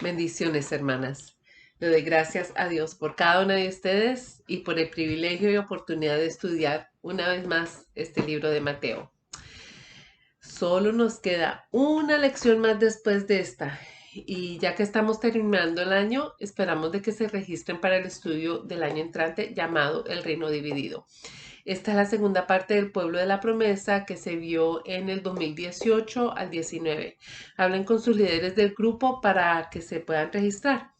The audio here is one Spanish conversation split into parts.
Bendiciones, hermanas. Le doy gracias a Dios por cada una de ustedes y por el privilegio y oportunidad de estudiar una vez más este libro de Mateo. Solo nos queda una lección más después de esta. Y ya que estamos terminando el año, esperamos de que se registren para el estudio del año entrante llamado El Reino Dividido. Esta es la segunda parte del Pueblo de la Promesa que se vio en el 2018 al 19. Hablen con sus líderes del grupo para que se puedan registrar.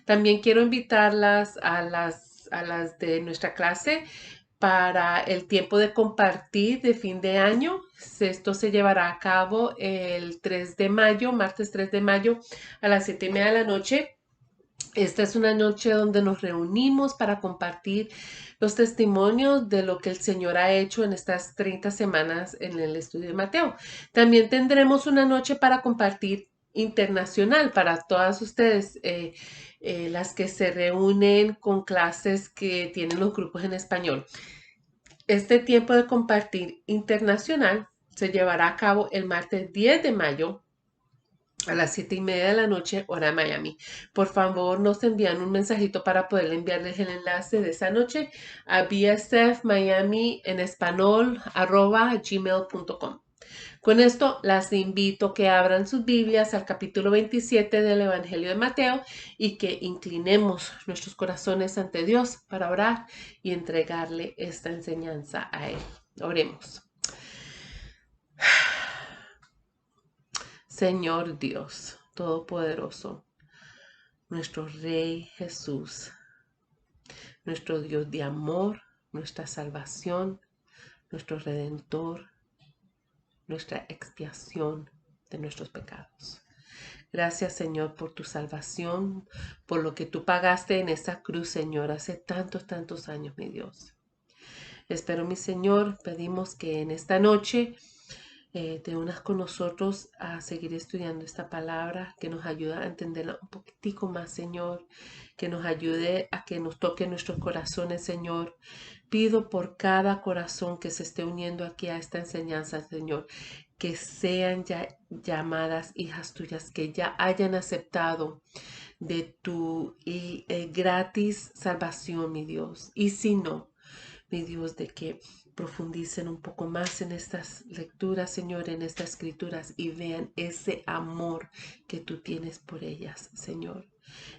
También quiero invitarlas a las de nuestra clase para el tiempo de compartir de fin de año. Esto se llevará a cabo el 3 de mayo, martes 3 de mayo a las 7:30 de la noche. Esta es una noche donde nos reunimos para compartir los testimonios de lo que el Señor ha hecho en estas 30 semanas en el estudio de Mateo. También tendremos una noche para compartir internacional para todas ustedes, las que se reúnen con clases que tienen los grupos en español. Este tiempo de compartir internacional se llevará a cabo el martes 10 de mayo a las 7:30 de la noche, hora Miami. Por favor, nos envían un mensajito para poder enviarles el enlace de esa noche a bsfmiami en español @gmail.com. Con esto, las invito a que abran sus Biblias al capítulo 27 del Evangelio de Mateo y que inclinemos nuestros corazones ante Dios para orar y entregarle esta enseñanza a Él. Oremos. Señor Dios Todopoderoso, nuestro Rey Jesús, nuestro Dios de amor, nuestra salvación, nuestro Redentor, nuestra expiación de nuestros pecados. Gracias, Señor, por tu salvación, por lo que tú pagaste en esa cruz, Señor, hace tantos, tantos años, mi Dios. Espero, mi Señor, pedimos que en esta noche te unas con nosotros a seguir estudiando esta palabra, que nos ayuda a entenderla un poquitico más, Señor, que nos ayude a que nos toque nuestros corazones, Señor. Pido por cada corazón que se esté uniendo aquí a esta enseñanza, Señor, que sean ya llamadas hijas tuyas, que ya hayan aceptado de tu gratis salvación, mi Dios. Y si no, mi Dios, de que profundicen un poco más en estas lecturas, Señor, en estas escrituras y vean ese amor que tú tienes por ellas, Señor.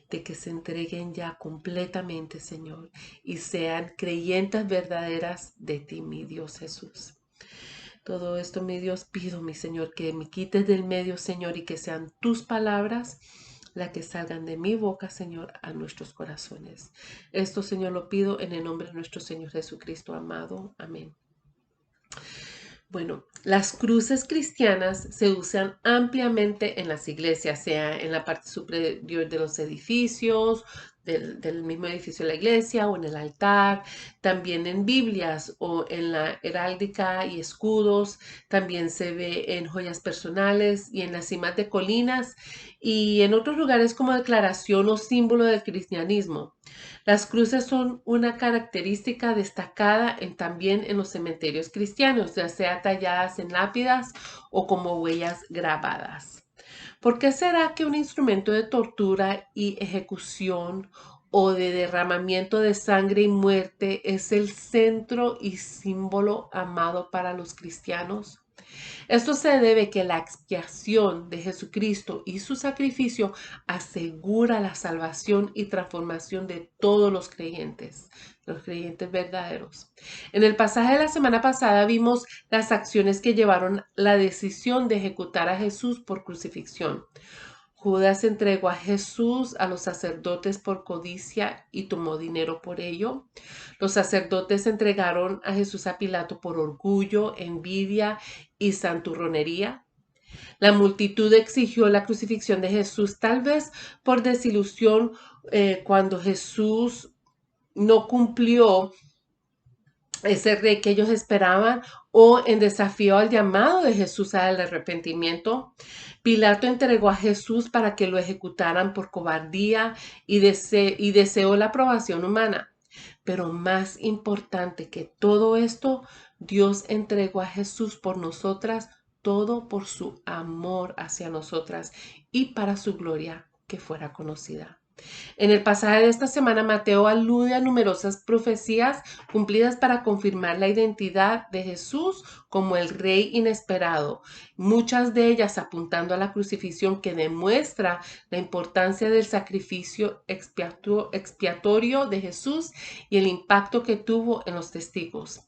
De que se entreguen ya completamente, Señor, y sean creyentes verdaderas de ti, mi Dios Jesús. Todo esto, mi Dios, pido, mi Señor, que me quites del medio, Señor, y que sean tus palabras las que salgan de mi boca, Señor, a nuestros corazones. Esto, Señor, lo pido en el nombre de nuestro Señor Jesucristo amado. Amén. Bueno, las cruces cristianas se usan ampliamente en las iglesias, sea en la parte superior de los edificios, del mismo edificio de la iglesia o en el altar, también en Biblias o en la heráldica y escudos, también se ve en joyas personales y en las cimas de colinas y en otros lugares como declaración o símbolo del cristianismo. Las cruces son una característica destacada también en los cementerios cristianos, ya sea talladas en lápidas o como huellas grabadas. ¿Por qué será que un instrumento de tortura y ejecución o de derramamiento de sangre y muerte es el centro y símbolo amado para los cristianos? Esto se debe que la expiación de Jesucristo y su sacrificio asegura la salvación y transformación de todos los creyentes verdaderos. En el pasaje de la semana pasada vimos las acciones que llevaron la decisión de ejecutar a Jesús por crucifixión. Judas entregó a Jesús a los sacerdotes por codicia y tomó dinero por ello. Los sacerdotes entregaron a Jesús a Pilato por orgullo, envidia y santurronería. La multitud exigió la crucifixión de Jesús, tal vez por desilusión cuando Jesús no cumplió ese rey que ellos esperaban o en desafío al llamado de Jesús al arrepentimiento. Pilato entregó a Jesús para que lo ejecutaran por cobardía y deseó la aprobación humana. Pero más importante que todo esto, Dios entregó a Jesús por nosotras, todo por su amor hacia nosotras y para su gloria. que fuera conocida. En el pasaje de esta semana, Mateo alude a numerosas profecías cumplidas para confirmar la identidad de Jesús como el Rey inesperado, muchas de ellas apuntando a la crucifixión, que demuestra la importancia del sacrificio expiatorio de Jesús y el impacto que tuvo en los testigos.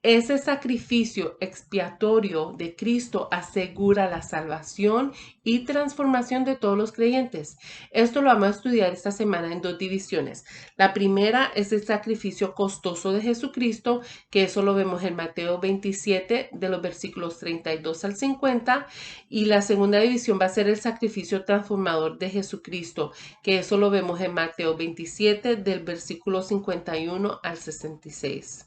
Ese sacrificio expiatorio de Cristo asegura la salvación y transformación de todos los creyentes. Esto lo vamos a estudiar esta semana en dos divisiones. La primera es el sacrificio costoso de Jesucristo, que eso lo vemos en Mateo 27, de los versículos 32 al 50. Y la segunda división va a ser el sacrificio transformador de Jesucristo, que eso lo vemos en Mateo 27, del versículo 51 al 66.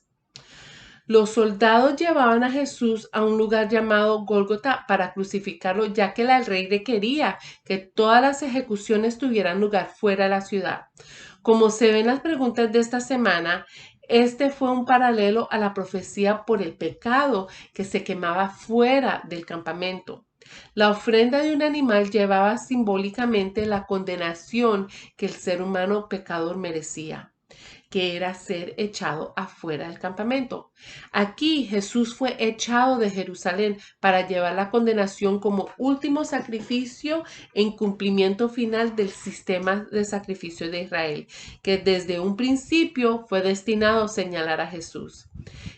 Los soldados llevaban a Jesús a un lugar llamado Gólgota para crucificarlo, ya que el rey requería que todas las ejecuciones tuvieran lugar fuera de la ciudad. Como se ven en las preguntas de esta semana, este fue un paralelo a la profecía por el pecado que se quemaba fuera del campamento. La ofrenda de un animal llevaba simbólicamente la condenación que el ser humano pecador merecía, que era ser echado afuera del campamento. Aquí Jesús fue echado de Jerusalén para llevar la condenación como último sacrificio en cumplimiento final del sistema de sacrificio de Israel, que desde un principio fue destinado a señalar a Jesús.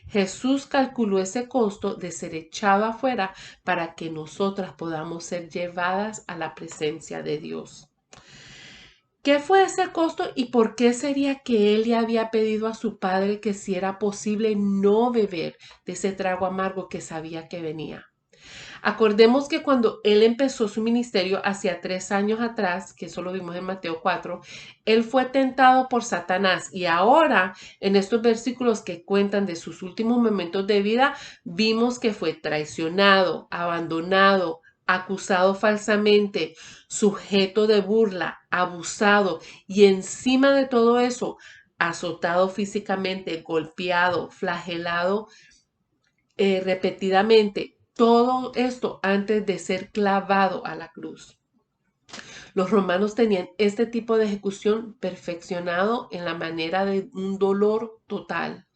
Jesús calculó ese costo de ser echado afuera para que nosotras podamos ser llevadas a la presencia de Dios. ¿Qué fue ese costo y por qué sería que él le había pedido a su padre que si era posible no beber de ese trago amargo que sabía que venía? Acordemos que cuando él empezó su ministerio hacia 3 años atrás, que eso lo vimos en Mateo 4, él fue tentado por Satanás y ahora en estos versículos que cuentan de sus últimos momentos de vida, vimos que fue traicionado, abandonado, acusado falsamente, sujeto de burla, abusado y encima de todo eso, azotado físicamente, golpeado, flagelado repetidamente. Todo esto antes de ser clavado a la cruz. Los romanos tenían este tipo de ejecución perfeccionado en la manera de un dolor total.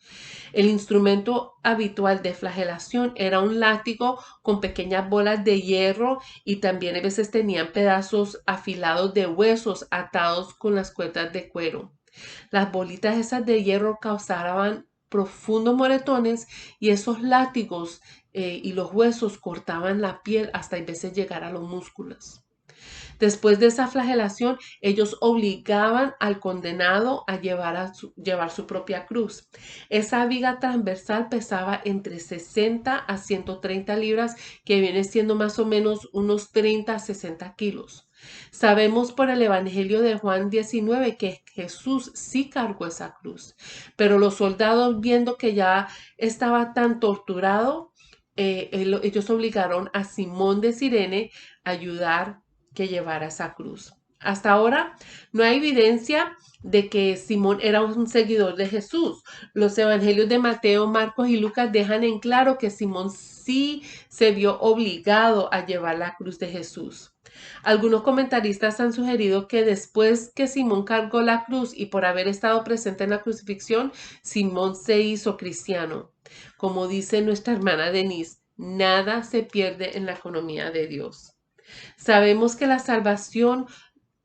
El instrumento habitual de flagelación era un látigo con pequeñas bolas de hierro y también a veces tenían pedazos afilados de huesos atados con las cuerdas de cuero. Las bolitas esas de hierro causaban profundos moretones y esos látigos y los huesos cortaban la piel hasta a veces llegar a los músculos. Después de esa flagelación, ellos obligaban al condenado a llevar su propia cruz. Esa viga transversal pesaba entre 60 a 130 libras, que viene siendo más o menos unos 30 a 60 kilos. Sabemos por el Evangelio de Juan 19 que Jesús sí cargó esa cruz, pero los soldados, viendo que ya estaba tan torturado, ellos obligaron a Simón de Cirene a ayudar que llevara esa cruz. Hasta ahora no hay evidencia de que Simón era un seguidor de Jesús. Los evangelios de Mateo, Marcos y Lucas dejan en claro que Simón sí se vio obligado a llevar la cruz de Jesús. Algunos comentaristas han sugerido que después que Simón cargó la cruz y por haber estado presente en la crucifixión, Simón se hizo cristiano. Como dice nuestra hermana Denise, nada se pierde en la economía de Dios. Sabemos que la salvación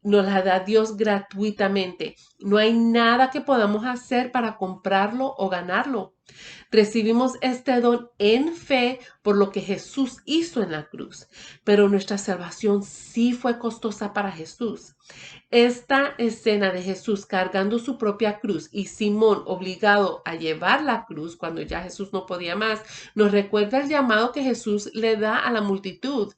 nos la da Dios gratuitamente. No hay nada que podamos hacer para comprarlo o ganarlo. Recibimos este don en fe por lo que Jesús hizo en la cruz, pero nuestra salvación sí fue costosa para Jesús. Esta escena de Jesús cargando su propia cruz y Simón obligado a llevar la cruz cuando ya Jesús no podía más, nos recuerda el llamado que Jesús le da a la multitud,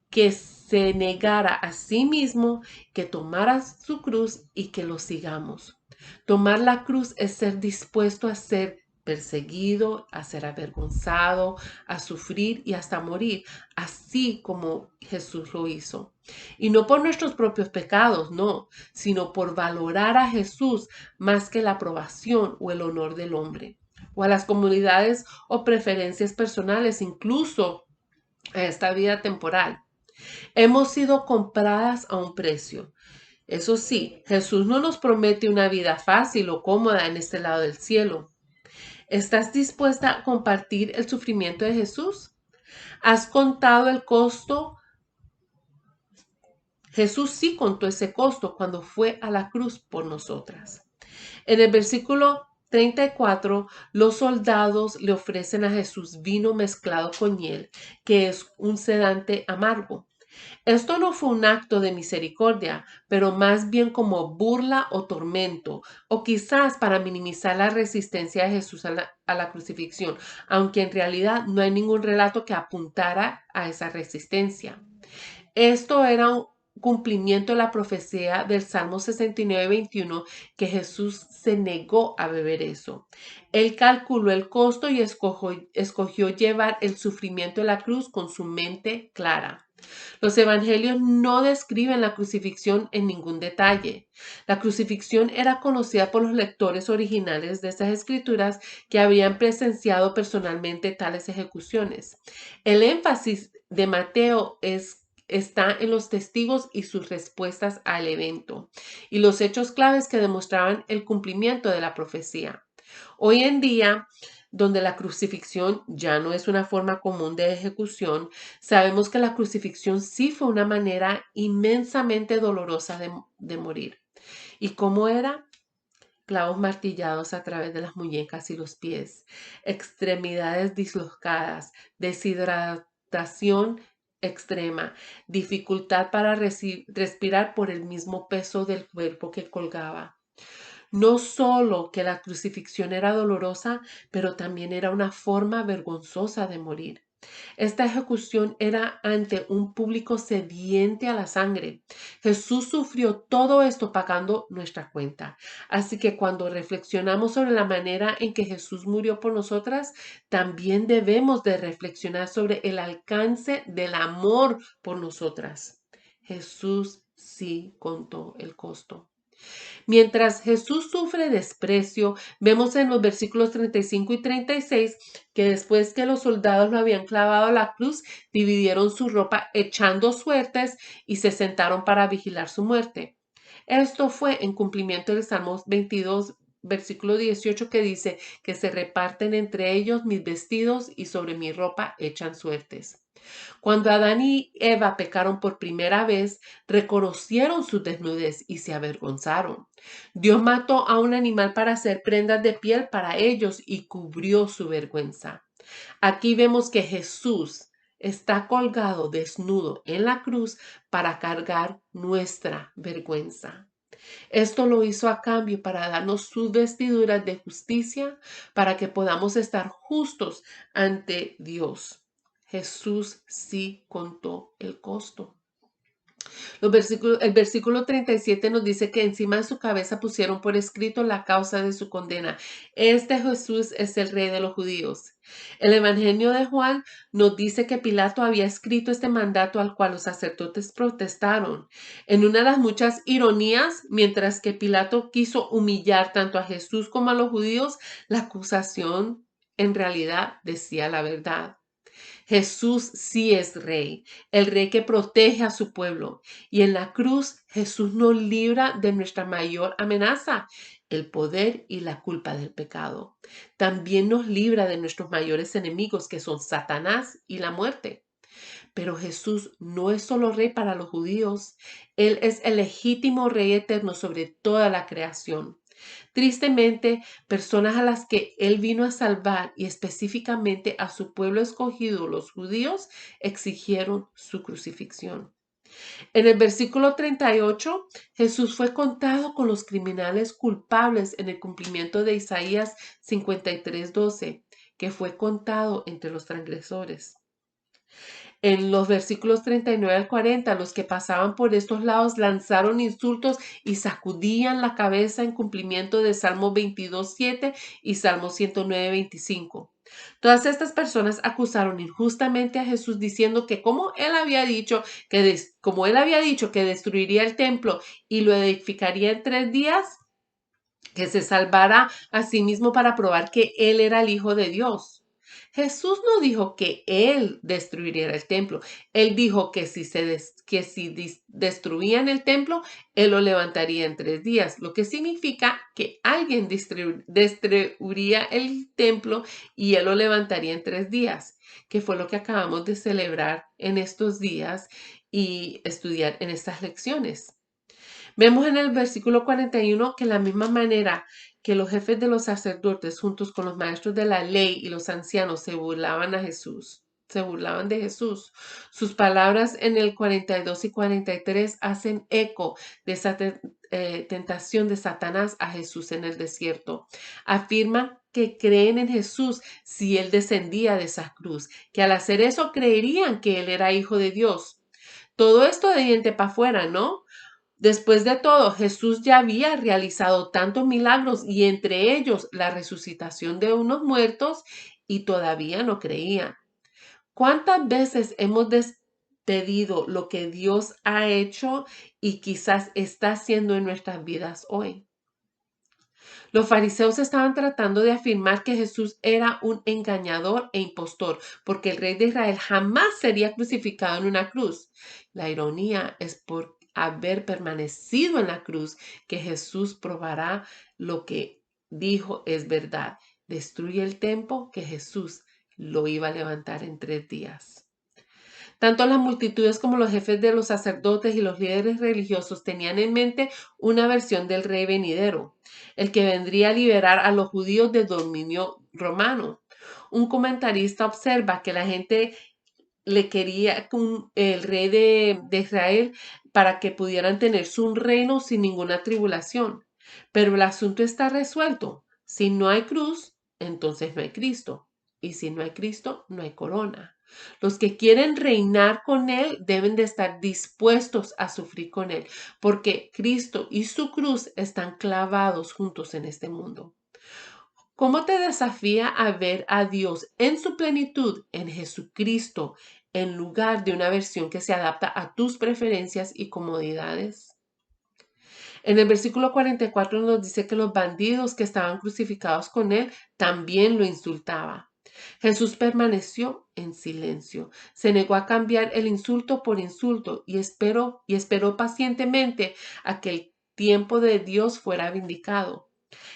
que se negara a sí mismo, que tomara su cruz y que lo sigamos. Tomar la cruz es ser dispuesto a ser perseguido, a ser avergonzado, a sufrir y hasta morir, así como Jesús lo hizo. Y no por nuestros propios pecados, no, sino por valorar a Jesús más que la aprobación o el honor del hombre, o a las comunidades o preferencias personales, incluso a esta vida temporal. Hemos sido compradas a un precio. Eso sí, Jesús no nos promete una vida fácil o cómoda en este lado del cielo. ¿Estás dispuesta a compartir el sufrimiento de Jesús? ¿Has contado el costo? Jesús sí contó ese costo cuando fue a la cruz por nosotras. En el versículo 34, los soldados le ofrecen a Jesús vino mezclado con miel, que es un sedante amargo. Esto no fue un acto de misericordia, pero más bien como burla o tormento, o quizás para minimizar la resistencia de Jesús a la crucifixión, aunque en realidad no hay ningún relato que apuntara a esa resistencia. Esto era un cumplimiento de la profecía del Salmo 69:21, que Jesús se negó a beber eso. Él calculó el costo y escogió llevar el sufrimiento de la cruz con su mente clara. Los evangelios no describen la crucifixión en ningún detalle. La crucifixión era conocida por los lectores originales de esas escrituras que habían presenciado personalmente tales ejecuciones. El énfasis de Mateo está en los testigos y sus respuestas al evento y los hechos claves que demostraban el cumplimiento de la profecía. Hoy en día, donde la crucifixión ya no es una forma común de ejecución, sabemos que la crucifixión sí fue una manera inmensamente dolorosa de morir. ¿Y cómo era? Clavos martillados a través de las muñecas y los pies, extremidades dislocadas, deshidratación extrema, dificultad para respirar por el mismo peso del cuerpo que colgaba. No solo que la crucifixión era dolorosa, pero también era una forma vergonzosa de morir. Esta ejecución era ante un público sediente a la sangre. Jesús sufrió todo esto pagando nuestra cuenta. Así que cuando reflexionamos sobre la manera en que Jesús murió por nosotras, también debemos de reflexionar sobre el alcance del amor por nosotras. Jesús sí contó el costo. Mientras Jesús sufre desprecio, vemos en los versículos 35 y 36 que después que los soldados lo habían clavado a la cruz, dividieron su ropa echando suertes y se sentaron para vigilar su muerte. Esto fue en cumplimiento del Salmo 22, versículo 18, que dice que se reparten entre ellos mis vestidos y sobre mi ropa echan suertes. Cuando Adán y Eva pecaron por primera vez, reconocieron su desnudez y se avergonzaron. Dios mató a un animal para hacer prendas de piel para ellos y cubrió su vergüenza. Aquí vemos que Jesús está colgado desnudo en la cruz para cargar nuestra vergüenza. Esto lo hizo a cambio para darnos sus vestiduras de justicia, para que podamos estar justos ante Dios. Jesús sí contó el costo. El versículo 37 nos dice que encima de su cabeza pusieron por escrito la causa de su condena. Este Jesús es el rey de los judíos. El Evangelio de Juan nos dice que Pilato había escrito este mandato al cual los sacerdotes protestaron. En una de las muchas ironías, mientras que Pilato quiso humillar tanto a Jesús como a los judíos, la acusación en realidad decía la verdad. Jesús sí es rey, el rey que protege a su pueblo. Y en la cruz Jesús nos libra de nuestra mayor amenaza, el poder y la culpa del pecado. También nos libra de nuestros mayores enemigos, que son Satanás y la muerte. Pero Jesús no es solo rey para los judíos, Él es el legítimo rey eterno sobre toda la creación. Tristemente, personas a las que Él vino a salvar y específicamente a su pueblo escogido, los judíos, exigieron su crucifixión. En el versículo 38, Jesús fue contado con los criminales culpables en el cumplimiento de Isaías 53:12, que fue contado entre los transgresores. En los versículos 39 al 40, los que pasaban por estos lados lanzaron insultos y sacudían la cabeza en cumplimiento de Salmo 22:7 y Salmo 109:25. Todas estas personas acusaron injustamente a Jesús diciendo que como él había dicho que destruiría el templo y lo edificaría en 3 días, que se salvara a sí mismo para probar que él era el Hijo de Dios. Jesús no dijo que Él destruiría el templo. Él dijo que si destruían el templo, Él lo levantaría en 3 días, lo que significa que alguien destruiría el templo y Él lo levantaría en 3 días, que fue lo que acabamos de celebrar en estos días y estudiar en estas lecciones. Vemos en el versículo 41 que la misma manera que los jefes de los sacerdotes juntos con los maestros de la ley y los ancianos se burlaban de Jesús. Sus palabras en el 42 y 43 hacen eco de esa tentación de Satanás a Jesús en el desierto. Afirman que creen en Jesús si él descendía de esa cruz, que al hacer eso creerían que él era hijo de Dios. Todo esto de diente para afuera, ¿no? Después de todo, Jesús ya había realizado tantos milagros y entre ellos la resucitación de unos muertos y todavía no creían. ¿Cuántas veces hemos despedido lo que Dios ha hecho y quizás está haciendo en nuestras vidas hoy? Los fariseos estaban tratando de afirmar que Jesús era un engañador e impostor, porque el rey de Israel jamás sería crucificado en una cruz. La ironía es por haber permanecido en la cruz que Jesús probará lo que dijo es verdad. Destruye el templo que Jesús lo iba a levantar en 3 días. Tanto las multitudes como los jefes de los sacerdotes y los líderes religiosos tenían en mente una versión del rey venidero, el que vendría a liberar a los judíos del dominio romano. Un comentarista observa que la gente le quería el rey de Israel para que pudieran tener su reino sin ninguna tribulación. Pero el asunto está resuelto. Si no hay cruz, entonces no hay Cristo. Y si no hay Cristo, no hay corona. Los que quieren reinar con Él deben de estar dispuestos a sufrir con Él, porque Cristo y su cruz están clavados juntos en este mundo. ¿Cómo te desafía a ver a Dios en su plenitud en Jesucristo en lugar de una versión que se adapta a tus preferencias y comodidades? En el versículo 44 nos dice que los bandidos que estaban crucificados con él también lo insultaban. Jesús permaneció en silencio, se negó a cambiar el insulto por insulto y esperó pacientemente a que el tiempo de Dios fuera vindicado.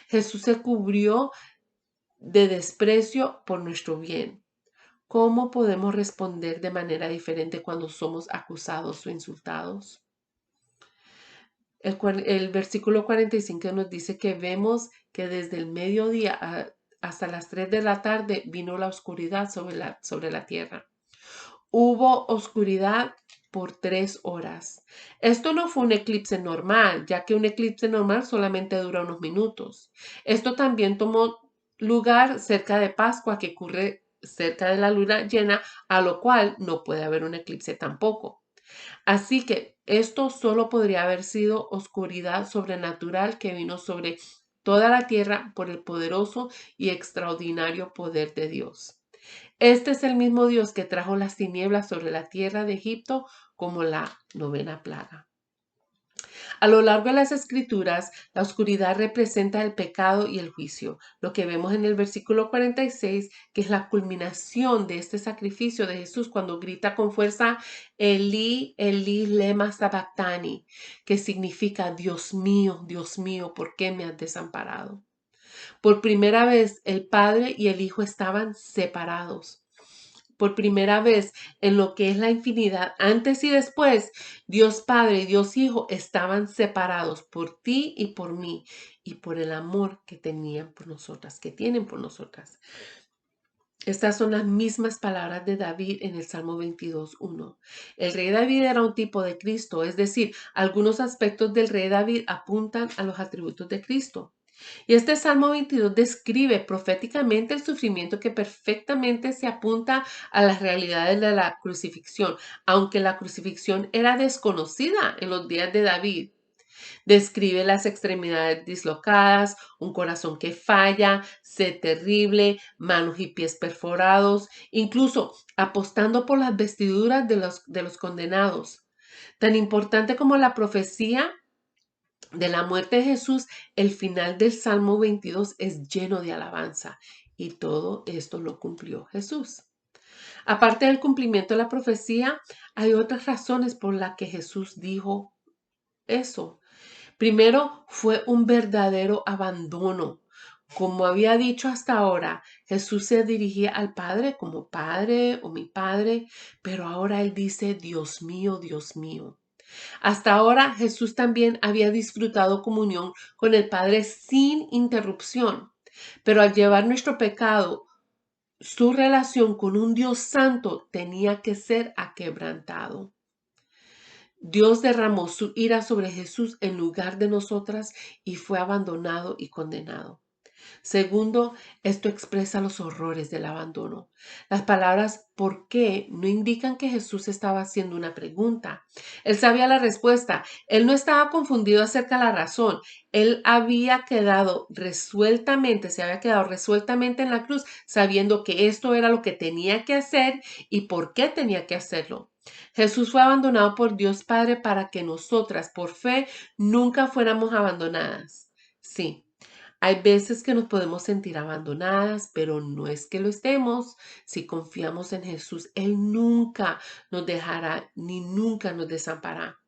Jesús se cubrió de desprecio por nuestro bien. ¿Cómo podemos responder de manera diferente cuando somos acusados o insultados? El versículo 45 nos dice que vemos que desde el mediodía hasta las 3 de la tarde vino la oscuridad sobre la tierra. Hubo oscuridad por 3 horas. Esto no fue un eclipse normal, ya que un eclipse normal solamente dura unos minutos. Esto también tomó lugar cerca de Pascua, que ocurre cerca de la luna llena, a lo cual no puede haber un eclipse tampoco. Así que esto solo podría haber sido oscuridad sobrenatural que vino sobre toda la tierra por el poderoso y extraordinario poder de Dios. Este es el mismo Dios que trajo las tinieblas sobre la tierra de Egipto como la novena plaga. A lo largo de las escrituras, la oscuridad representa el pecado y el juicio. Lo que vemos en el versículo 46, que es la culminación de este sacrificio de Jesús cuando grita con fuerza, Elí, Elí, lema sabactani, que significa, Dios mío, ¿por qué me has desamparado? Por primera vez, el Padre y el Hijo estaban separados. Por primera vez en lo que es la infinidad, antes y después, Dios Padre y Dios Hijo estaban separados por ti y por mí y por el amor que tenían por nosotras, que tienen por nosotras. Estas son las mismas palabras de David en el Salmo 22:1. El rey David era un tipo de Cristo, es decir, algunos aspectos del rey David apuntan a los atributos de Cristo. Y este Salmo 22 describe proféticamente el sufrimiento que perfectamente se apunta a las realidades de la crucifixión, aunque la crucifixión era desconocida en los días de David. Describe las extremidades dislocadas, un corazón que falla, sed terrible, manos y pies perforados, incluso apostando por las vestiduras de los condenados. Tan importante como la profecía de la muerte de Jesús, el final del Salmo 22 es lleno de alabanza. y todo esto lo cumplió Jesús. Aparte del cumplimiento de la profecía, hay otras razones por las que Jesús dijo eso. Primero, fue un verdadero abandono. Como había dicho hasta ahora, Jesús se dirigía al Padre como Padre o mi Padre, pero ahora Él dice, Dios mío, Dios mío. Hasta ahora Jesús también había disfrutado comunión con el Padre sin interrupción, pero al llevar nuestro pecado, su relación con un Dios santo tenía que ser aquebrantado. Dios derramó su ira sobre Jesús en lugar de nosotras y fue abandonado y condenado. Segundo, esto expresa los horrores del abandono. Las palabras ¿por qué? No indican que Jesús estaba haciendo una pregunta. Él sabía la respuesta. Él no estaba confundido acerca de la razón. Él se había quedado resueltamente en la cruz, sabiendo que esto era lo que tenía que hacer y por qué tenía que hacerlo. Jesús fue abandonado por Dios Padre para que nosotras, por fe, nunca fuéramos abandonadas. Sí. Hay veces que nos podemos sentir abandonadas, pero no es que lo estemos. Si confiamos en Jesús, Él nunca nos dejará ni nunca nos desamparará.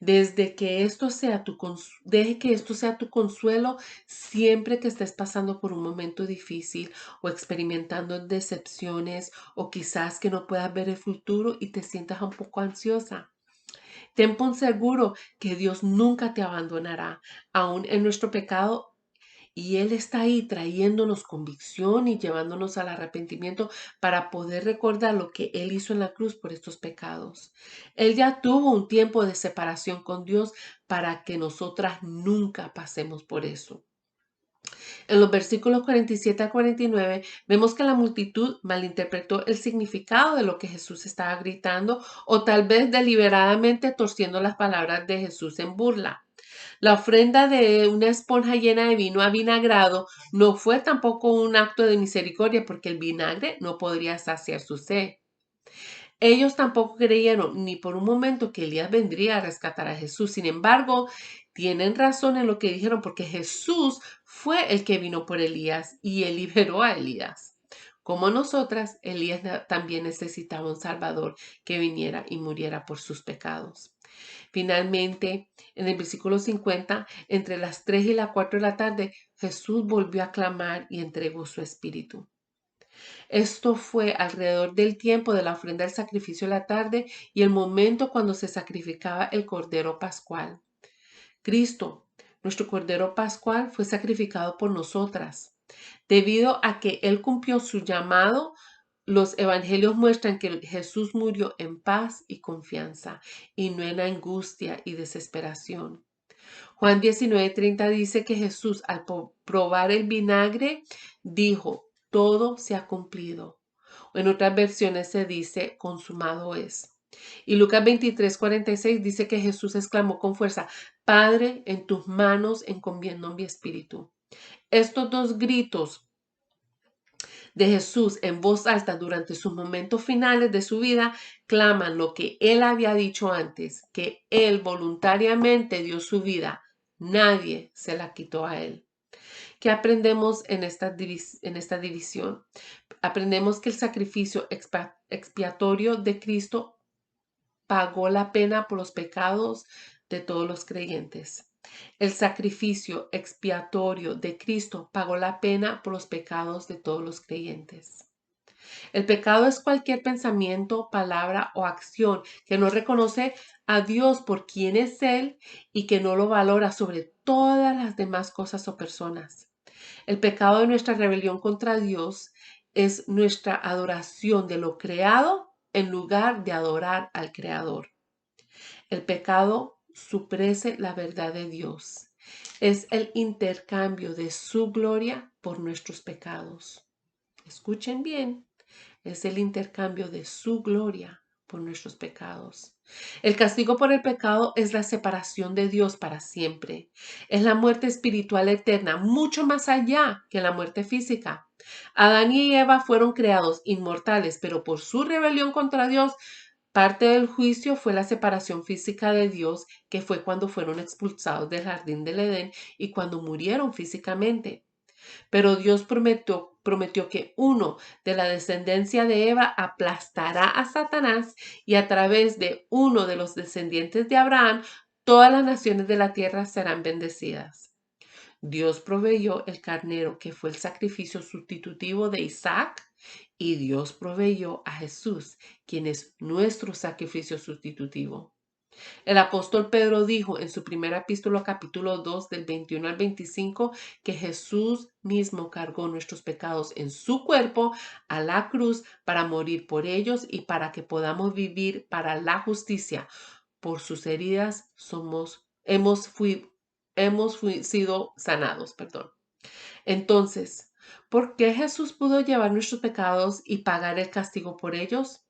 Deje que esto sea tu consuelo siempre que estés pasando por un momento difícil o experimentando decepciones o quizás que no puedas ver el futuro y te sientas un poco ansiosa. Ten por seguro que Dios nunca te abandonará, aún en nuestro pecado, y Él está ahí trayéndonos convicción y llevándonos al arrepentimiento para poder recordar lo que Él hizo en la cruz por estos pecados. Él ya tuvo un tiempo de separación con Dios para que nosotras nunca pasemos por eso. En los versículos 47 a 49 vemos que la multitud malinterpretó el significado de lo que Jesús estaba gritando o tal vez deliberadamente torciendo las palabras de Jesús en burla. La ofrenda de una esponja llena de vino avinagrado no fue tampoco un acto de misericordia porque el vinagre no podría saciar su sed. Ellos tampoco creyeron ni por un momento que Elías vendría a rescatar a Jesús. Sin embargo, tienen razón en lo que dijeron porque Jesús fue el que vino por Elías y él liberó a Elías. Como nosotras, Elías también necesitaba un Salvador que viniera y muriera por sus pecados. Finalmente, en el versículo 50, entre las 3 y las 4 de la tarde, Jesús volvió a clamar y entregó su espíritu. Esto fue alrededor del tiempo de la ofrenda del sacrificio de la tarde y el momento cuando se sacrificaba el Cordero Pascual. Cristo, nuestro Cordero Pascual, fue sacrificado por nosotras. Debido a que Él cumplió su llamado, los evangelios muestran que Jesús murió en paz y confianza y no en angustia y desesperación. Juan 19:30 dice que Jesús, al probar el vinagre, dijo, todo se ha cumplido. En otras versiones se dice, consumado es. Y Lucas 23:46 dice que Jesús exclamó con fuerza, Padre, en tus manos encomiendo mi espíritu. Estos dos gritos de Jesús en voz alta durante sus momentos finales de su vida claman lo que él había dicho antes, que él voluntariamente dio su vida. Nadie se la quitó a él. ¿Qué aprendemos en esta división? Aprendemos que el sacrificio expiatorio de Cristo pagó la pena por los pecados de todos los creyentes. El sacrificio expiatorio de Cristo pagó la pena por los pecados de todos los creyentes. El pecado es cualquier pensamiento, palabra o acción que no reconoce a Dios por quien es Él y que no lo valora sobre todas las demás cosas o personas. El pecado de nuestra rebelión contra Dios es nuestra adoración de lo creado en lugar de adorar al Creador. El pecado suprese la verdad de Dios. Es el intercambio de su gloria por nuestros pecados. Escuchen bien, es el intercambio de su gloria por nuestros pecados. El castigo por el pecado es la separación de Dios para siempre. Es la muerte espiritual eterna, mucho más allá que la muerte física. Adán y Eva fueron creados inmortales, pero por su rebelión contra Dios, parte del juicio fue la separación física de Dios, que fue cuando fueron expulsados del jardín del Edén y cuando murieron físicamente. Pero Dios prometió que uno de la descendencia de Eva aplastará a Satanás y a través de uno de los descendientes de Abraham, todas las naciones de la tierra serán bendecidas. Dios proveyó el carnero que fue el sacrificio sustitutivo de Isaac y Dios proveyó a Jesús, quien es nuestro sacrificio sustitutivo. El apóstol Pedro dijo en su primera epístola, capítulo 2, del 21 al 25, que Jesús mismo cargó nuestros pecados en su cuerpo a la cruz para morir por ellos y para que podamos vivir para la justicia. Por sus heridas sido sanados, perdón. Entonces, ¿por qué Jesús pudo llevar nuestros pecados y pagar el castigo por ellos?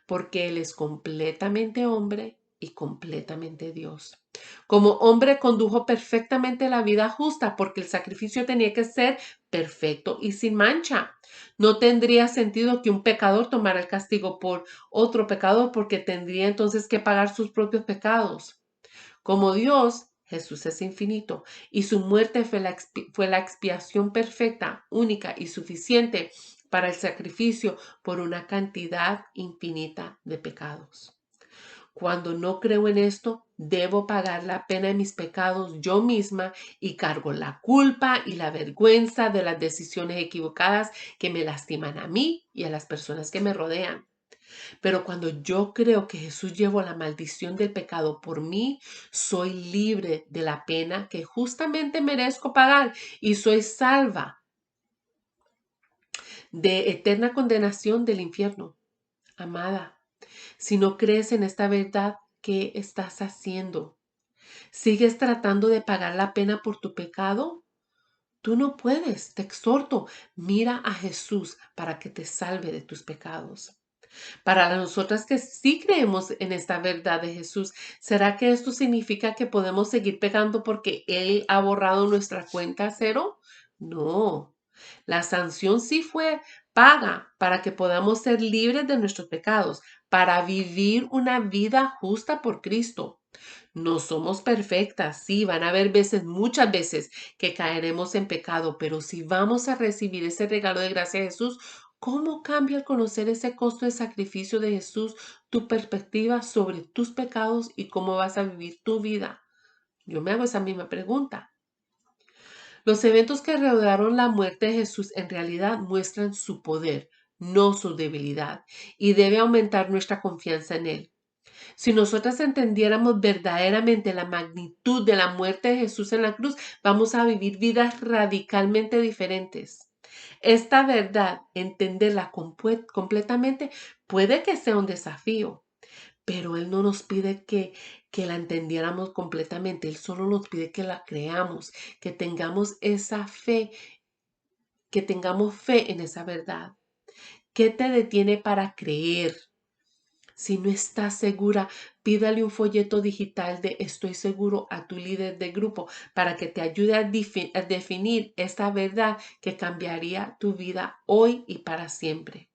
Porque Él es completamente hombre y completamente Dios. Como hombre condujo perfectamente la vida justa porque el sacrificio tenía que ser perfecto y sin mancha. No tendría sentido que un pecador tomara el castigo por otro pecador porque tendría entonces que pagar sus propios pecados. Como Dios, Jesús es infinito y su muerte fue la expiación perfecta, única y suficiente para el sacrificio por una cantidad infinita de pecados. Cuando no creo en esto, debo pagar la pena de mis pecados yo misma y cargo la culpa y la vergüenza de las decisiones equivocadas que me lastiman a mí y a las personas que me rodean. Pero cuando yo creo que Jesús llevó la maldición del pecado por mí, soy libre de la pena que justamente merezco pagar y soy salva de eterna condenación del infierno. Amada, si no crees en esta verdad, ¿qué estás haciendo? ¿Sigues tratando de pagar la pena por tu pecado? Tú no puedes, te exhorto, mira a Jesús para que te salve de tus pecados. Para nosotras que sí creemos en esta verdad de Jesús, ¿será que esto significa que podemos seguir pecando porque Él ha borrado nuestra cuenta a cero? No. La sanción sí fue paga para que podamos ser libres de nuestros pecados, para vivir una vida justa por Cristo. No somos perfectas, sí, van a haber veces, muchas veces, que caeremos en pecado, pero si vamos a recibir ese regalo de gracia de Jesús, ¿cómo cambia al conocer ese costo de sacrificio de Jesús tu perspectiva sobre tus pecados y cómo vas a vivir tu vida? Yo me hago esa misma pregunta. Los eventos que rodearon la muerte de Jesús en realidad muestran su poder, no su debilidad, y debe aumentar nuestra confianza en Él. Si nosotras entendiéramos verdaderamente la magnitud de la muerte de Jesús en la cruz, vamos a vivir vidas radicalmente diferentes. Esta verdad, entenderla completamente, puede que sea un desafío, pero Él no nos pide que la entendiéramos completamente. Él solo nos pide que la creamos, que tengamos esa fe, que tengamos fe en esa verdad. ¿Qué te detiene para creer? Si no estás segura, pídale un folleto digital de Estoy seguro a tu líder de grupo para que te ayude a definir esta verdad que cambiaría tu vida hoy y para siempre.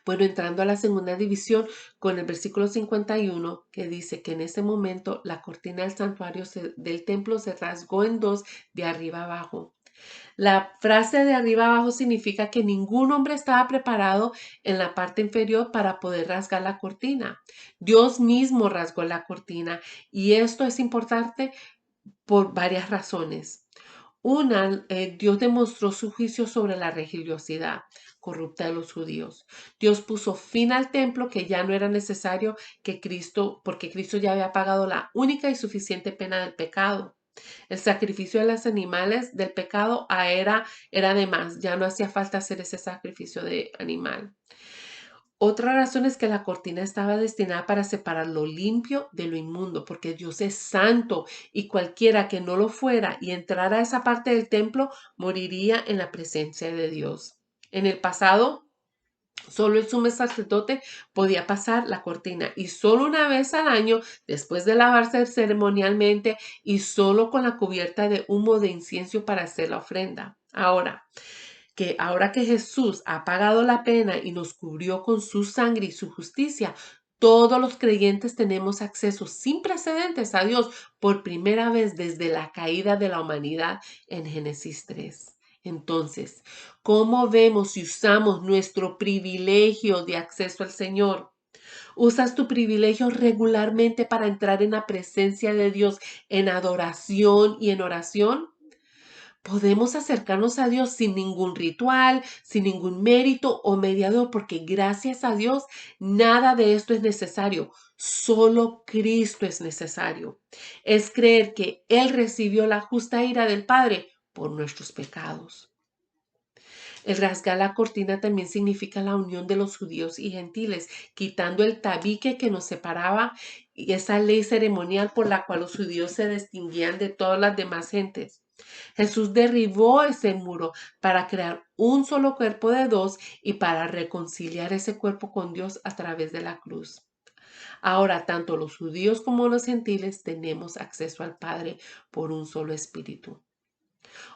Bueno, entrando a la segunda división con el versículo 51 que dice que en ese momento la cortina del santuario del templo se rasgó en dos de arriba abajo. La frase de arriba abajo significa que ningún hombre estaba preparado en la parte inferior para poder rasgar la cortina. Dios mismo rasgó la cortina y esto es importante por varias razones. Una, Dios demostró su juicio sobre la religiosidad corrupta de los judíos. Dios puso fin al templo que ya no era necesario que Cristo, porque Cristo ya había pagado la única y suficiente pena del pecado. El sacrificio de los animales del pecado era de más, ya no hacía falta hacer ese sacrificio de animal. Otra razón es que la cortina estaba destinada para separar lo limpio de lo inmundo, porque Dios es santo y cualquiera que no lo fuera y entrara a esa parte del templo moriría en la presencia de Dios. En el pasado, solo el sumo sacerdote podía pasar la cortina y solo una vez al año, después de lavarse ceremonialmente y solo con la cubierta de humo de incienso para hacer la ofrenda. Ahora que Jesús ha pagado la pena y nos cubrió con su sangre y su justicia, todos los creyentes tenemos acceso sin precedentes a Dios por primera vez desde la caída de la humanidad en Génesis 3. Entonces, ¿cómo vemos y usamos nuestro privilegio de acceso al Señor? ¿Usas tu privilegio regularmente para entrar en la presencia de Dios en adoración y en oración? Podemos acercarnos a Dios sin ningún ritual, sin ningún mérito o mediador, porque gracias a Dios nada de esto es necesario. Solo Cristo es necesario. Es creer que Él recibió la justa ira del Padre por nuestros pecados. El rasgar la cortina también significa la unión de los judíos y gentiles, quitando el tabique que nos separaba y esa ley ceremonial por la cual los judíos se distinguían de todas las demás gentes. Jesús derribó ese muro para crear un solo cuerpo de dos y para reconciliar ese cuerpo con Dios a través de la cruz. Ahora, tanto los judíos como los gentiles tenemos acceso al Padre por un solo espíritu.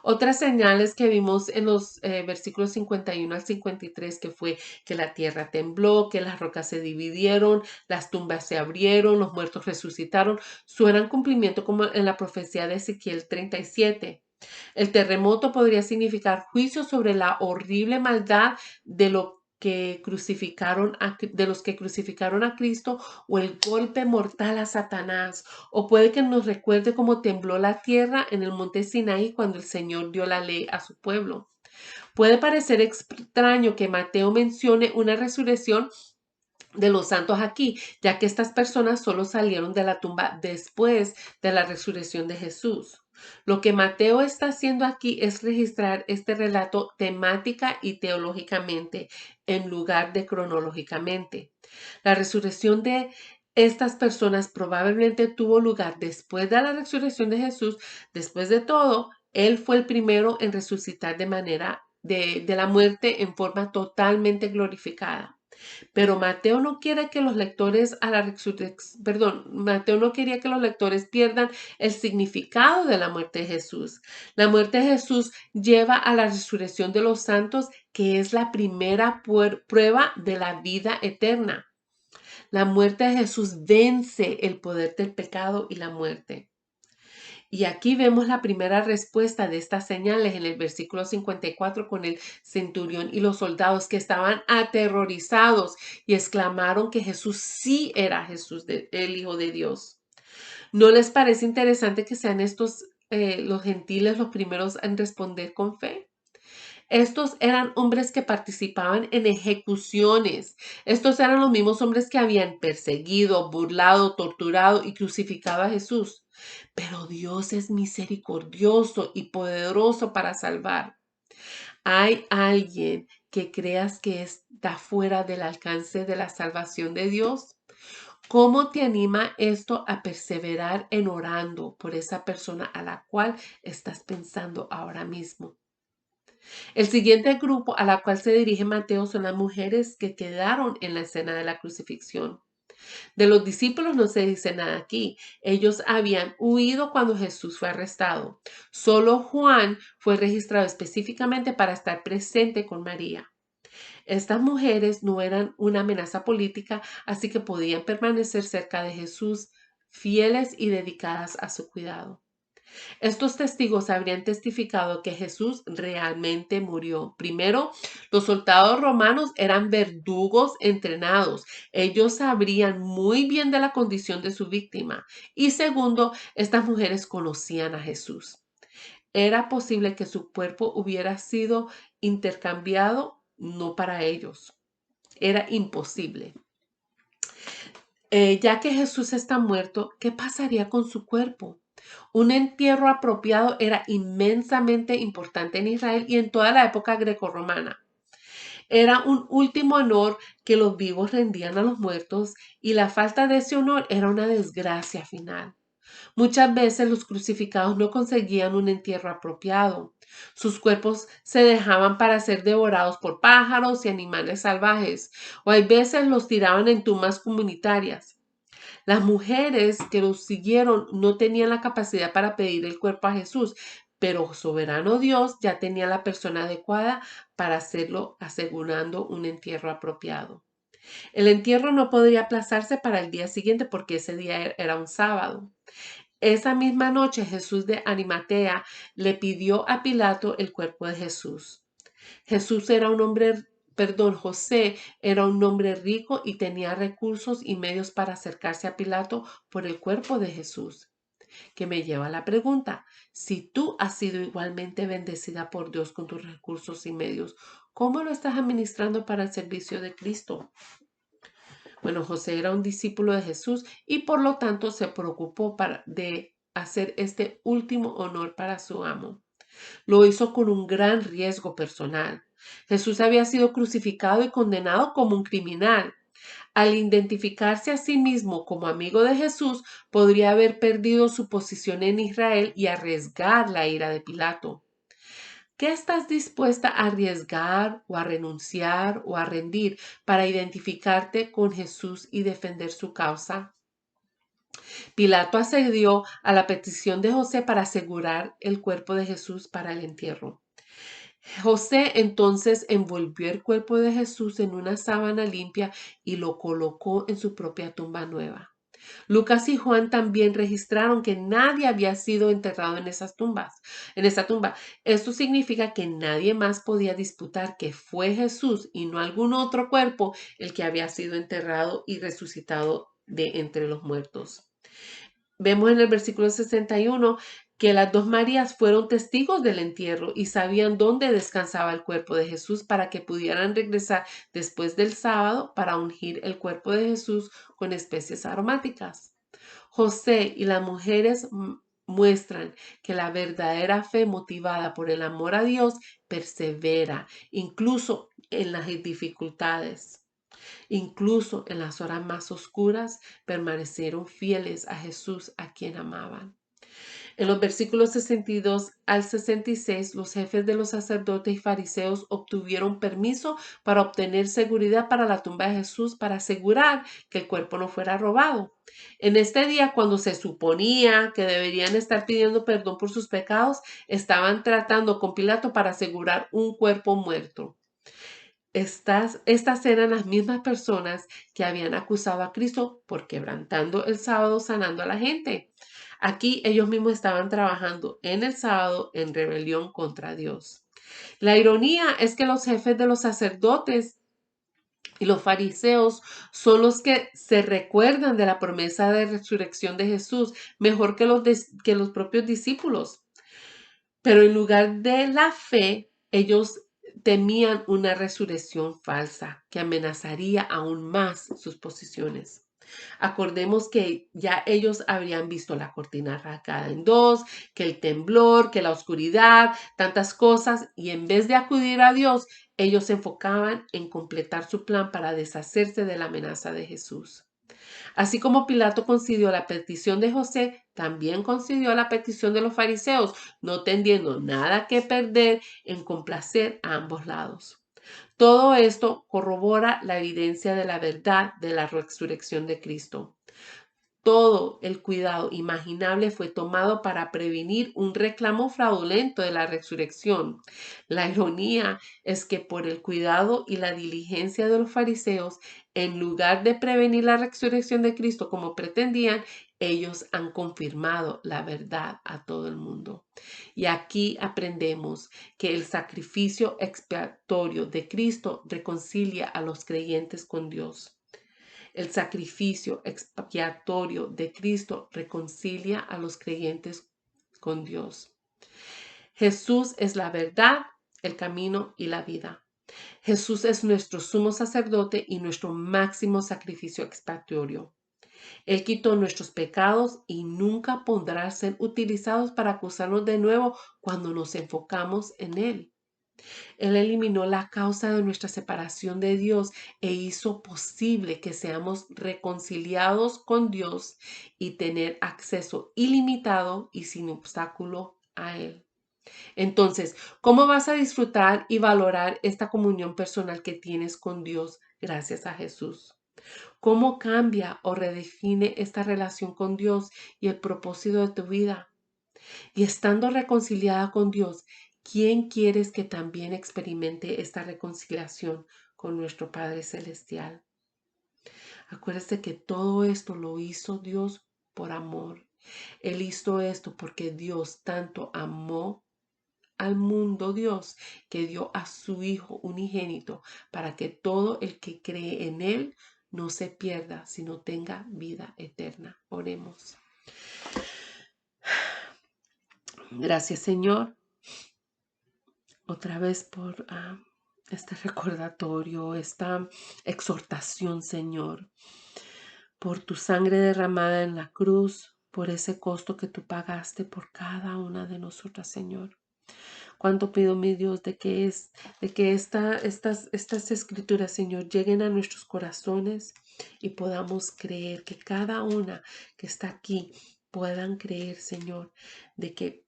Otras señales que vimos en los versículos 51 al 53, que fue que la tierra tembló, que las rocas se dividieron, las tumbas se abrieron, los muertos resucitaron, suenan cumplimiento como en la profecía de Ezequiel 37. El terremoto podría significar juicio sobre la horrible maldad de de los que crucificaron a Cristo, o el golpe mortal a Satanás. O puede que nos recuerde cómo tembló la tierra en el monte Sinaí cuando el Señor dio la ley a su pueblo. Puede parecer extraño que Mateo mencione una resurrección de los santos aquí, ya que estas personas solo salieron de la tumba después de la resurrección de Jesús. Lo que Mateo está haciendo aquí es registrar este relato temática y teológicamente en lugar de cronológicamente. La resurrección de estas personas probablemente tuvo lugar después de la resurrección de Jesús. Después de todo, Él fue el primero en resucitar de la muerte en forma totalmente glorificada. Pero Mateo no quiere que los lectores a la Mateo no quería que los lectores pierdan el significado de la muerte de Jesús. La muerte de Jesús lleva a la resurrección de los santos, que es la primera prueba de la vida eterna. La muerte de Jesús vence el poder del pecado y la muerte. Y aquí vemos la primera respuesta de estas señales en el versículo 54 con el centurión y los soldados que estaban aterrorizados y exclamaron que Jesús sí era el Hijo de Dios. ¿No les parece interesante que sean los gentiles, los primeros en responder con fe? Estos eran hombres que participaban en ejecuciones. Estos eran los mismos hombres que habían perseguido, burlado, torturado y crucificado a Jesús. Pero Dios es misericordioso y poderoso para salvar. ¿Hay alguien que creas que está fuera del alcance de la salvación de Dios? ¿Cómo te anima esto a perseverar en orando por esa persona a la cual estás pensando ahora mismo? El siguiente grupo a la cual se dirige Mateo son las mujeres que quedaron en la escena de la crucifixión. De los discípulos no se dice nada aquí. Ellos habían huido cuando Jesús fue arrestado. Solo Juan fue registrado específicamente para estar presente con María. Estas mujeres no eran una amenaza política, así que podían permanecer cerca de Jesús, fieles y dedicadas a su cuidado. Estos testigos habrían testificado que Jesús realmente murió. Primero, los soldados romanos eran verdugos entrenados. Ellos sabrían muy bien de la condición de su víctima. Y segundo, estas mujeres conocían a Jesús. Era posible que su cuerpo hubiera sido intercambiado, no para ellos. Era imposible. Ya que Jesús está muerto, ¿qué pasaría con su cuerpo? Un entierro apropiado era inmensamente importante en Israel y en toda la época grecorromana. Era un último honor que los vivos rendían a los muertos, y la falta de ese honor era una desgracia final. Muchas veces los crucificados no conseguían un entierro apropiado. Sus cuerpos se dejaban para ser devorados por pájaros y animales salvajes, o hay veces los tiraban en tumbas comunitarias. Las mujeres que los siguieron no tenían la capacidad para pedir el cuerpo a Jesús, pero soberano Dios ya tenía la persona adecuada para hacerlo, asegurando un entierro apropiado. El entierro no podría aplazarse para el día siguiente porque ese día era un sábado. Esa misma noche Jesús de Arimatea le pidió a Pilato el cuerpo de Jesús. José era un hombre rico y tenía recursos y medios para acercarse a Pilato por el cuerpo de Jesús. Que me lleva a la pregunta, si tú has sido igualmente bendecida por Dios con tus recursos y medios, ¿cómo lo estás administrando para el servicio de Cristo? Bueno, José era un discípulo de Jesús y por lo tanto se preocupó de hacer este último honor para su amo. Lo hizo con un gran riesgo personal. Jesús había sido crucificado y condenado como un criminal. Al identificarse a sí mismo como amigo de Jesús, podría haber perdido su posición en Israel y arriesgar la ira de Pilato. ¿Qué estás dispuesta a arriesgar o a renunciar o a rendir para identificarte con Jesús y defender su causa? Pilato accedió a la petición de José para asegurar el cuerpo de Jesús para el entierro. José entonces envolvió el cuerpo de Jesús en una sábana limpia y lo colocó en su propia tumba nueva. Lucas y Juan también registraron que nadie había sido enterrado en esa tumba. Esto significa que nadie más podía disputar que fue Jesús y no algún otro cuerpo el que había sido enterrado y resucitado de entre los muertos. Vemos en el versículo 61 que las dos Marías fueron testigos del entierro y sabían dónde descansaba el cuerpo de Jesús para que pudieran regresar después del sábado para ungir el cuerpo de Jesús con especies aromáticas. José y las mujeres muestran que la verdadera fe motivada por el amor a Dios persevera, incluso en las dificultades. Incluso en las horas más oscuras, permanecieron fieles a Jesús, a quien amaban. En los versículos 62 al 66, los jefes de los sacerdotes y fariseos obtuvieron permiso para obtener seguridad para la tumba de Jesús para asegurar que el cuerpo no fuera robado. En este día, cuando se suponía que deberían estar pidiendo perdón por sus pecados, estaban tratando con Pilato para asegurar un cuerpo muerto. Estas eran las mismas personas que habían acusado a Cristo por quebrantando el sábado, sanando a la gente. Aquí ellos mismos estaban trabajando en el sábado en rebelión contra Dios. La ironía es que los jefes de los sacerdotes y los fariseos son los que se recuerdan de la promesa de resurrección de Jesús mejor que que los propios discípulos. Pero en lugar de la fe, ellos temían una resurrección falsa que amenazaría aún más sus posiciones. Acordemos que ya ellos habrían visto la cortina rasgada en dos, que el temblor, que la oscuridad, tantas cosas, y en vez de acudir a Dios, ellos se enfocaban en completar su plan para deshacerse de la amenaza de Jesús. Así como Pilato concedió la petición de José, también concedió la petición de los fariseos, no teniendo nada que perder en complacer a ambos lados. Todo esto corrobora la evidencia de la verdad de la resurrección de Cristo. Todo el cuidado imaginable fue tomado para prevenir un reclamo fraudulento de la resurrección. La ironía es que por el cuidado y la diligencia de los fariseos, en lugar de prevenir la resurrección de Cristo como pretendían, ellos han confirmado la verdad a todo el mundo. Y aquí aprendemos que el sacrificio expiatorio de Cristo reconcilia a los creyentes con Dios. El sacrificio expiatorio de Cristo reconcilia a los creyentes con Dios. Jesús es la verdad, el camino y la vida. Jesús es nuestro sumo sacerdote y nuestro máximo sacrificio expiatorio. Él quitó nuestros pecados y nunca podrá ser utilizados para acusarnos de nuevo cuando nos enfocamos en Él. Él eliminó la causa de nuestra separación de Dios e hizo posible que seamos reconciliados con Dios y tener acceso ilimitado y sin obstáculo a Él. Entonces, ¿cómo vas a disfrutar y valorar esta comunión personal que tienes con Dios gracias a Jesús? ¿Cómo cambia o redefine esta relación con Dios y el propósito de tu vida? Y estando reconciliada con Dios, ¿quién quieres que también experimente esta reconciliación con nuestro Padre Celestial? Acuérdate que todo esto lo hizo Dios por amor Él hizo esto porque Dios tanto amó al mundo, Dios, que dio a su Hijo unigénito para que todo el que cree en Él no se pierda, sino tenga vida eterna. Oremos. Gracias, Señor, otra vez por este recordatorio, esta exhortación, Señor, por tu sangre derramada en la cruz, por ese costo que tú pagaste por cada una de nosotras, Señor. Cuánto pido, mi Dios, de que estas escrituras, Señor, lleguen a nuestros corazones y podamos creer que cada una que está aquí puedan creer, Señor, de que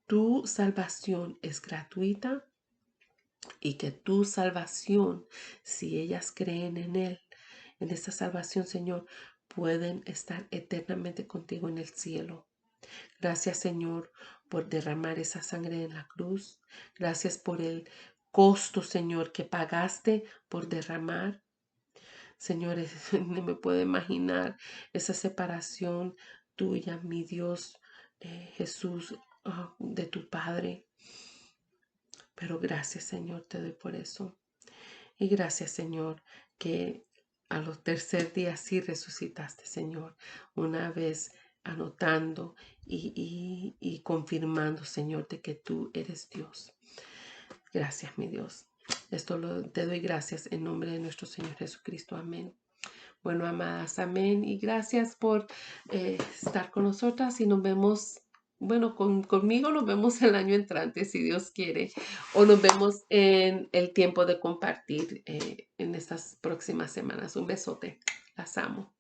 tu salvación es gratuita y que tu salvación, si ellas creen en Él, en esta salvación, Señor, pueden estar eternamente contigo en el cielo. Gracias, Señor, por derramar esa sangre en la cruz. Gracias por el costo, Señor, que pagaste por derramar. Señor, no me puedo imaginar esa separación tuya, mi Dios, Jesús, de tu Padre. Pero gracias, Señor, te doy por eso. Y gracias, Señor, que a los tercer día sí resucitaste, Señor, una vez anotando y confirmando, Señor, de que tú eres Dios. Gracias, mi Dios. Te doy gracias en nombre de nuestro Señor Jesucristo. Amén. Bueno, amadas, amén. Y gracias por estar con nosotras y nos vemos, bueno, conmigo nos vemos el año entrante, si Dios quiere, o nos vemos en el tiempo de compartir en estas próximas semanas. Un besote. Las amo.